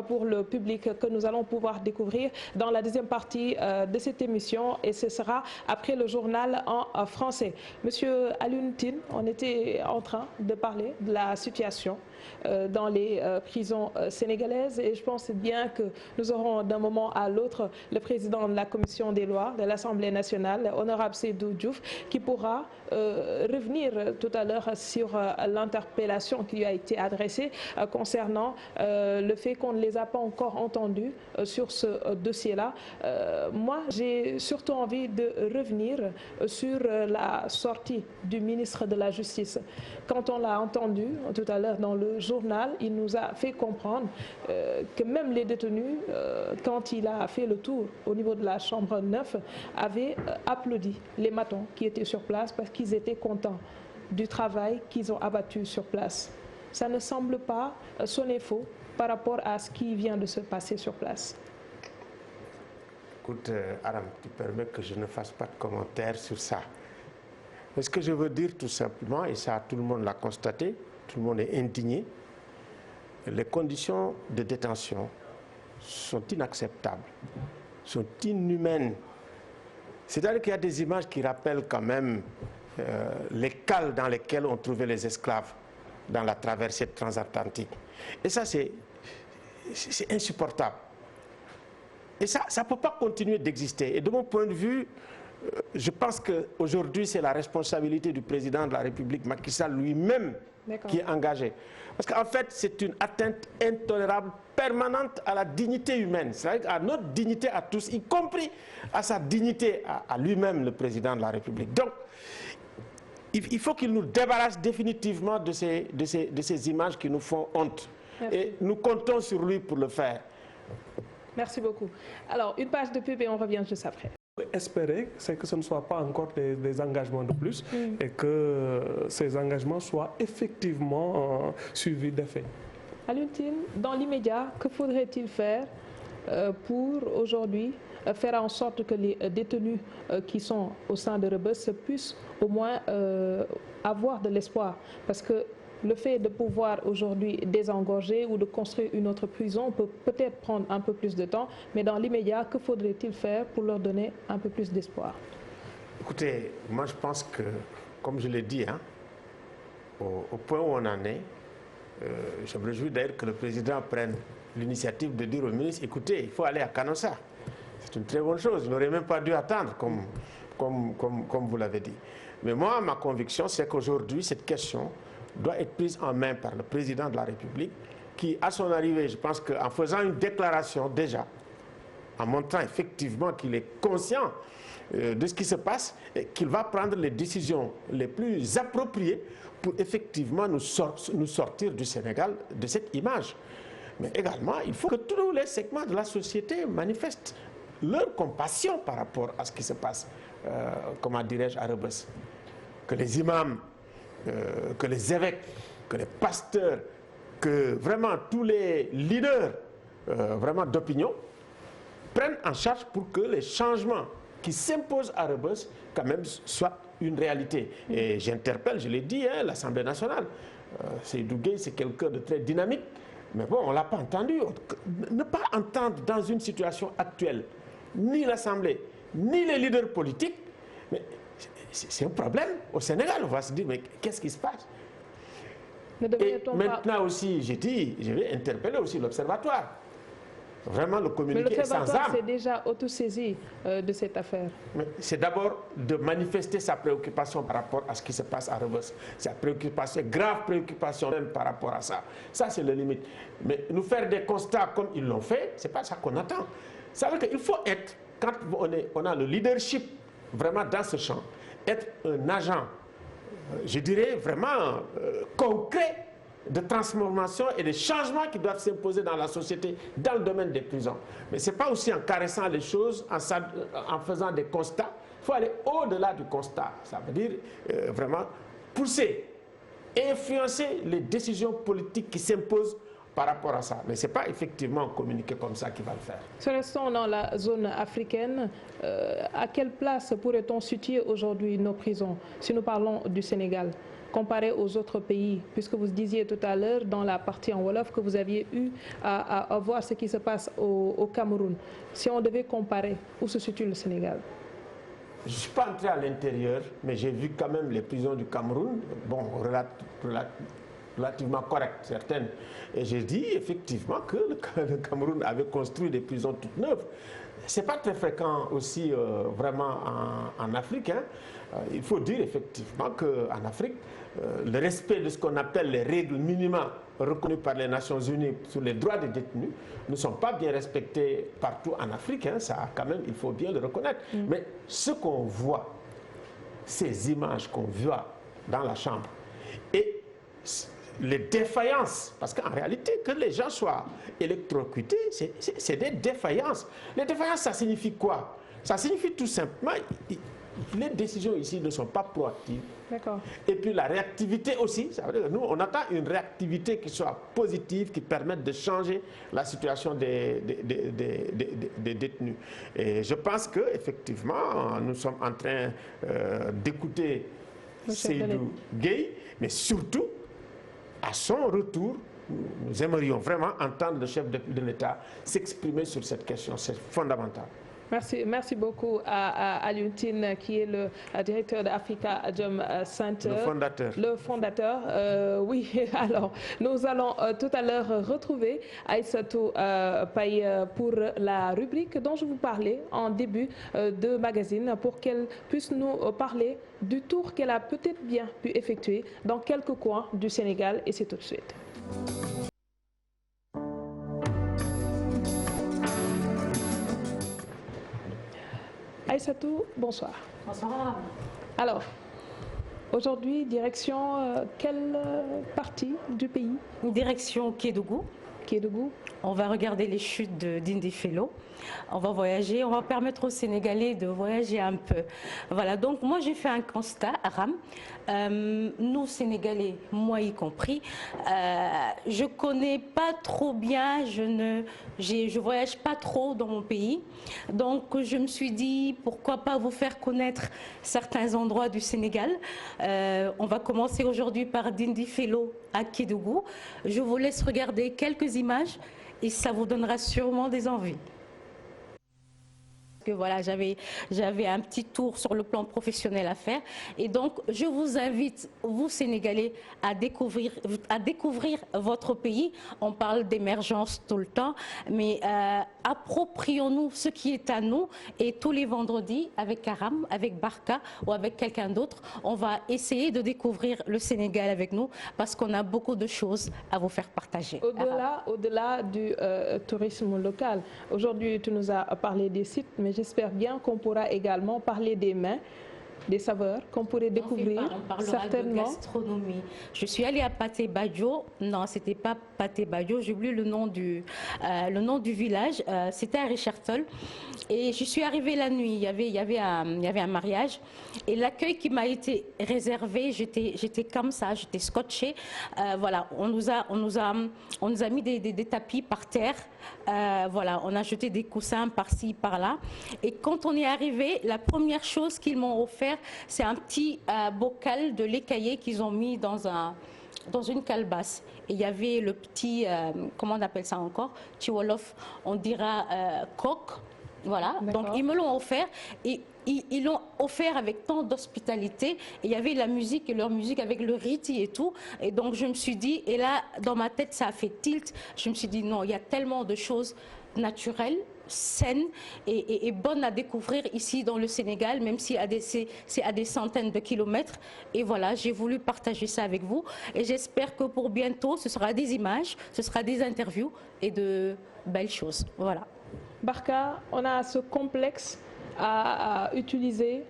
pour le public que nous allons pouvoir découvrir dans la deuxième partie de cette émission, et ce sera après le journal en français. Monsieur Alioune Tine, on était en train de parler de la situation dans les prisons sénégalaises, et je pense bien que nous aurons d'un moment à l'autre le président de la commission des lois de l'Assemblée nationale, honorable Seydou Diouf, qui pourra revenir tout à l'heure sur l'interpellation qui lui a été adressée concernant le fait qu'on ne les a pas encore entendus sur ce dossier-là. Moi, j'ai surtout envie de revenir sur la sortie du ministre de la Justice. Quand on l'a entendu tout à l'heure dans le journal, il nous a fait comprendre que même les détenus, quand il a fait le tour au niveau de la chambre 9, avaient applaudi les matons qui étaient sur place parce qu'ils étaient contents du travail qu'ils ont abattu sur place. Ça ne semble pas sonner faux par rapport à ce qui vient de se passer sur place. Écoute, Aram, tu permets que je ne fasse pas de commentaires sur ça. Mais ce que je veux dire tout simplement, et ça tout le monde l'a constaté, tout le monde est indigné, les conditions de détention sont inacceptables, sont inhumaines. C'est-à-dire qu'il y a des images qui rappellent quand même les cales dans lesquelles on trouvait les esclaves dans la traversée transatlantique. Et ça, c'est insupportable. Et ça ne peut pas continuer d'exister. Et de mon point de vue, je pense qu'aujourd'hui, c'est la responsabilité du président de la République, Macky Sall lui-même, qui est engagé. Parce qu'en fait, c'est une atteinte intolérable, permanente à la dignité humaine, c'est-à-dire à notre dignité à tous, y compris à sa dignité à lui-même, le président de la République. Donc, il faut qu'il nous débarrasse définitivement de ces images qui nous font honte. Merci. Et nous comptons sur lui pour le faire. Merci beaucoup. Alors, une page de pub et on revient juste après. Espérer, c'est que ce ne soit pas encore des engagements de plus et que ces engagements soient effectivement suivis d'effet. Alioune Tine, dans l'immédiat, que faudrait-il faire pour aujourd'hui faire en sorte que les détenus qui sont au sein de Rebeuss puissent au moins avoir de l'espoir? Parce que le fait de pouvoir aujourd'hui désengorger ou de construire une autre prison peut peut-être prendre un peu plus de temps, mais dans l'immédiat, que faudrait-il faire pour leur donner un peu plus d'espoir? Écoutez, moi je pense que, comme je l'ai dit, hein, au point où on en est, je me réjouis d'ailleurs que le président prenne l'initiative de dire au ministre, écoutez, il faut aller à Canossa. C'est une très bonne chose, il n'aurait même pas dû attendre, comme vous l'avez dit. Mais moi, ma conviction, c'est qu'aujourd'hui, cette question doit être prise en main par le président de la République qui, à son arrivée, je pense qu'en faisant une déclaration déjà, en montrant effectivement qu'il est conscient de ce qui se passe et qu'il va prendre les décisions les plus appropriées pour effectivement nous sortir du Sénégal de cette image. Mais également, il faut que tous les segments de la société manifestent leur compassion par rapport à ce qui se passe, comment dirais-je, à Rebeuss. Que les imams, que les évêques, que les pasteurs, que vraiment tous les leaders vraiment d'opinion prennent en charge pour que les changements qui s'imposent à Rebeuss quand même soient une réalité. Et j'interpelle, je l'ai dit, hein, l'Assemblée nationale. Seydou Gueye, c'est quelqu'un de très dynamique, mais bon, on ne l'a pas entendu. Ne pas entendre dans une situation actuelle ni l'Assemblée, ni les leaders politiques, mais c'est un problème au Sénégal. On va se dire, mais qu'est-ce qui se passe? Et maintenant aussi, j'ai dit, je vais interpeller aussi l'Observatoire. Vraiment le communiqué sans âme. L'Observatoire s'est déjà autosaisi de cette affaire. C'est d'abord de manifester sa préoccupation par rapport à ce qui se passe à Rebeuss. Sa préoccupation, grave préoccupation même par rapport à ça. Ça, c'est le limite. Mais nous faire des constats comme ils l'ont fait, c'est pas ça qu'on attend. Ça veut dire qu'il faut être, quand on a le leadership vraiment dans ce champ, être un agent, je dirais vraiment concret de transformation et de changements qui doivent s'imposer dans la société, dans le domaine des prisons. Mais ce n'est pas aussi en caressant les choses, en faisant des constats. Il faut aller au-delà du constat. Ça veut dire vraiment pousser, influencer les décisions politiques qui s'imposent par rapport à ça. Mais ce n'est pas effectivement communiquer comme ça qui va le faire. Restons dans la zone africaine. À quelle place pourrait-on situer aujourd'hui nos prisons, si nous parlons du Sénégal, comparé aux autres pays, puisque vous disiez tout à l'heure dans la partie en Wolof que vous aviez eu à voir ce qui se passe au Cameroun. Si on devait comparer, où se situe le Sénégal? Je ne suis pas entré à l'intérieur, mais j'ai vu quand même les prisons du Cameroun, bon, relativement correctes, certaines. Et j'ai dit effectivement que le Cameroun avait construit des prisons toutes neuves. Ce n'est pas très fréquent aussi vraiment en Afrique. Hein. Il faut dire effectivement qu'en Afrique, le respect de ce qu'on appelle les règles minimales reconnues par les Nations Unies sur les droits des détenus ne sont pas bien respectés partout en Afrique. Hein. Ça, quand même, il faut bien le reconnaître. Mais ce qu'on voit, ces images qu'on voit dans la chambre, et les défaillances, parce qu'en réalité, que les gens soient électrocutés, c'est des défaillances. Les défaillances, ça signifie quoi? Ça signifie tout simplement, les décisions ici ne sont pas proactives. Et puis la réactivité aussi, ça veut dire que nous, on attend une réactivité qui soit positive, qui permette de changer la situation des détenus. Et je pense qu'effectivement, nous sommes en train d'écouter Seydou Gueye, mais surtout, à son retour, nous aimerions vraiment entendre le chef de l'État s'exprimer sur cette question. C'est fondamental. Merci beaucoup à Alioune Tine, qui est le directeur d'Africa Jom Center. Le fondateur. Oui, alors, nous allons tout à l'heure retrouver Aïssatou Paye pour la rubrique dont je vous parlais en début de magazine, pour qu'elle puisse nous parler du tour qu'elle a peut-être bien pu effectuer dans quelques coins du Sénégal. Et c'est tout de suite. Aïssatou, bonsoir. Bonsoir. Alors, aujourd'hui, direction quelle partie du pays? Direction Kédougou. Kédougou. On va regarder les chutes de Dindéfelo. On va voyager, on va permettre aux Sénégalais de voyager un peu. Voilà, donc moi j'ai fait un constat, Aram. Nous Sénégalais, moi y compris, je connais pas trop bien, je voyage pas trop dans mon pays. Donc je me suis dit, pourquoi pas vous faire connaître certains endroits du Sénégal. On va commencer aujourd'hui par Dindéfelo à Kédougou. Je vous laisse regarder quelques images et ça vous donnera sûrement des envies. Que voilà, j'avais un petit tour sur le plan professionnel à faire, et donc je vous invite, vous Sénégalais, à découvrir votre pays. On parle d'émergence tout le temps, mais approprions-nous ce qui est à nous, et tous les vendredis avec Aram, avec Barka ou avec quelqu'un d'autre, on va essayer de découvrir le Sénégal avec nous, parce qu'on a beaucoup de choses à vous faire partager. Au-delà du tourisme local, aujourd'hui tu nous as parlé des sites, mais j'espère bien qu'on pourra également parler des mets, des saveurs qu'on pourrait découvrir. On parlera certainement. De gastronomie. Je suis allée à Pathé Badjo. Non, c'était pas Pathé Badjo. J'ai oublié le nom du village. C'était à Richard Toll. Et je suis arrivée la nuit. Il y avait un mariage. Et l'accueil qui m'a été réservé, j'étais comme ça, j'étais scotchée. Voilà, on nous a mis des tapis par terre. Voilà, on a jeté des coussins par-ci, par-là. Et quand on est arrivé, la première chose qu'ils m'ont offert, c'est un petit bocal de lait caillé qu'ils ont mis dans une calebasse. Et il y avait le petit, comment on appelle ça encore, Chiwolof, on dira coq. Voilà, donc ils me l'ont offert et ils l'ont offert avec tant d'hospitalité. Il y avait la musique et leur musique avec le riti et tout. Et donc je me suis dit, et là dans ma tête ça a fait tilt, je me suis dit non, il y a tellement de choses naturelles, saines et bonnes à découvrir ici dans le Sénégal, même si c'est à des centaines de kilomètres. Et voilà, j'ai voulu partager ça avec vous. Et j'espère que pour bientôt, ce sera des images, ce sera des interviews et de belles choses. Voilà. Barka, on a ce complexe à utiliser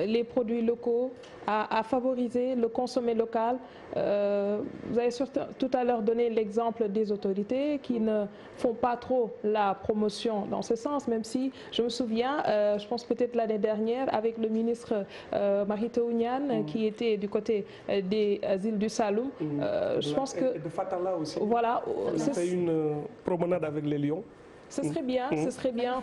les produits locaux, à favoriser le consommer local. Vous avez tout à l'heure donné l'exemple des autorités qui ne font pas trop la promotion dans ce sens, même si je me souviens, je pense peut-être l'année dernière, avec le ministre Mary Teuw Niane qui était du côté des îles du Saloum. Je pense que... de Fatala aussi. Voilà. On a fait une promenade avec les lions. Ce serait bien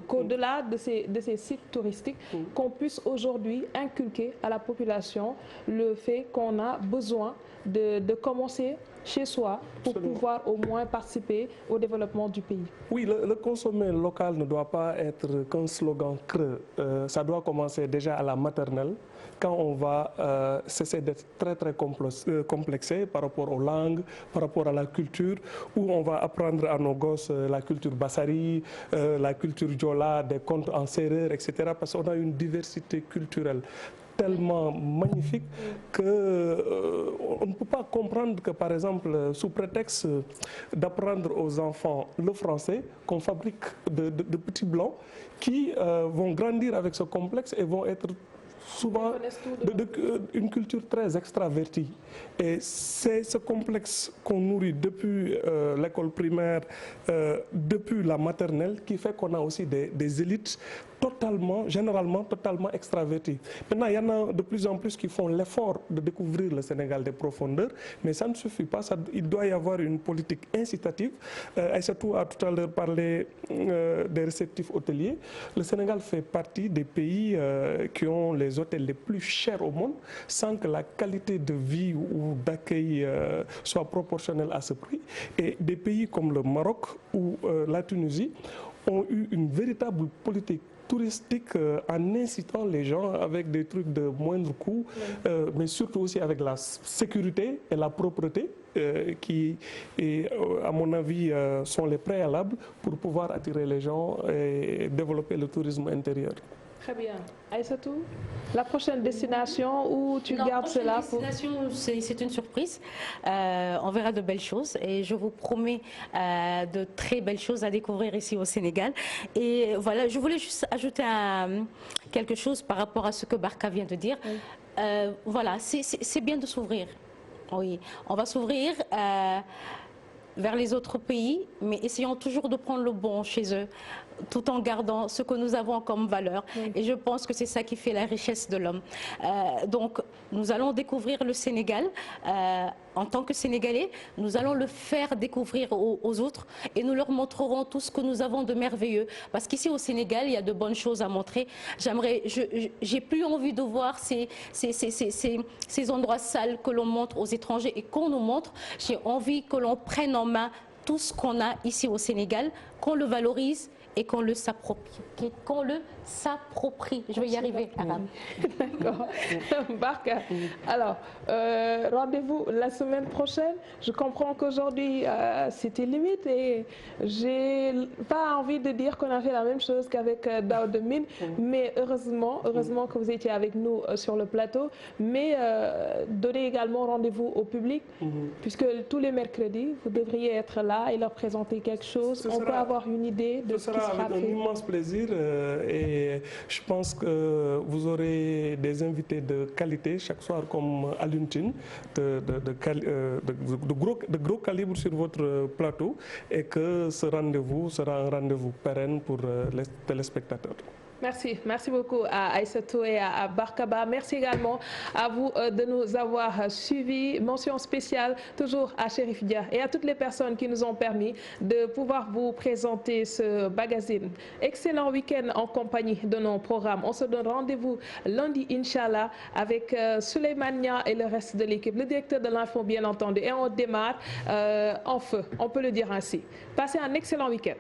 qu'au-delà de ces sites touristiques, qu'on puisse aujourd'hui inculquer à la population le fait qu'on a besoin de commencer chez soi pour pouvoir au moins participer au développement du pays. Oui, le consommer local ne doit pas être qu'un slogan creux. Ça doit commencer déjà à la maternelle, quand on va cesser d'être très complexé par rapport aux langues, par rapport à la culture, où on va apprendre à nos gosses la culture bassari, la culture diola, des contes en sérère, etc. Parce qu'on a une diversité culturelle tellement magnifique qu'on ne peut pas comprendre que, par exemple, sous prétexte d'apprendre aux enfants le français, qu'on fabrique de petits blancs qui vont grandir avec ce complexe et vont être souvent une culture très extravertie. Et c'est ce complexe qu'on nourrit depuis l'école primaire, depuis la maternelle, qui fait qu'on a aussi des élites généralement totalement extravertis. Maintenant, il y en a de plus en plus qui font l'effort de découvrir le Sénégal des profondeurs, mais ça ne suffit pas. Il doit y avoir une politique incitative. Aïssatou a tout à l'heure parlé des réceptifs hôteliers. Le Sénégal fait partie des pays qui ont les hôtels les plus chers au monde, sans que la qualité de vie ou d'accueil soit proportionnelle à ce prix. Et des pays comme le Maroc ou la Tunisie ont eu une véritable politique touristique en incitant les gens avec des trucs de moindre coût, mais surtout aussi avec la sécurité et la propreté qui, à mon avis, sont les préalables pour pouvoir attirer les gens et développer le tourisme intérieur. Très bien. Aïssatou, la prochaine destination où tu gardes cela pour... La prochaine destination, c'est une surprise. On verra de belles choses et je vous promets de très belles choses à découvrir ici au Sénégal. Et voilà, je voulais juste ajouter quelque chose par rapport à ce que Barka vient de dire. Oui. Voilà, c'est bien de s'ouvrir. Oui, on va s'ouvrir vers les autres pays, mais essayons toujours de prendre le bon chez eux, tout en gardant ce que nous avons comme valeur. Oui. Et je pense que c'est ça qui fait la richesse de l'homme. Donc, nous allons découvrir le Sénégal. En tant que Sénégalais, nous allons le faire découvrir aux autres et nous leur montrerons tout ce que nous avons de merveilleux. Parce qu'ici au Sénégal, il y a de bonnes choses à montrer. J'ai plus envie de voir ces endroits sales que l'on montre aux étrangers et qu'on nous montre. J'ai envie que l'on prenne en main tout ce qu'on a ici au Sénégal, qu'on le valorise et qu'on le s'approprie. Je vais y arriver, arabe. D'accord. Barka. Alors, rendez-vous la semaine prochaine. Je comprends qu'aujourd'hui, c'était limite et j'ai pas envie de dire qu'on a fait la même chose qu'avec Daouda Mine, mais heureusement que vous étiez avec nous sur le plateau, mais donnez également rendez-vous au public, puisque tous les mercredis, vous devriez être là et leur présenter quelque chose. On peut avoir une idée de ce qui sera fait. Avec un immense plaisir et je pense que vous aurez des invités de qualité chaque soir comme Alioune Tine, de gros calibre sur votre plateau et que ce rendez-vous sera un rendez-vous pérenne pour les téléspectateurs. Merci beaucoup à Aïssatou et à Barkaba. Merci également à vous de nous avoir suivis. Mention spéciale toujours à Chérif Dia et à toutes les personnes qui nous ont permis de pouvoir vous présenter ce magazine. Excellent week-end en compagnie de nos programmes. On se donne rendez-vous lundi, Inch'Allah, avec Souleymane Nia et le reste de l'équipe, le directeur de l'info bien entendu. Et on démarre en feu, on peut le dire ainsi. Passez un excellent week-end.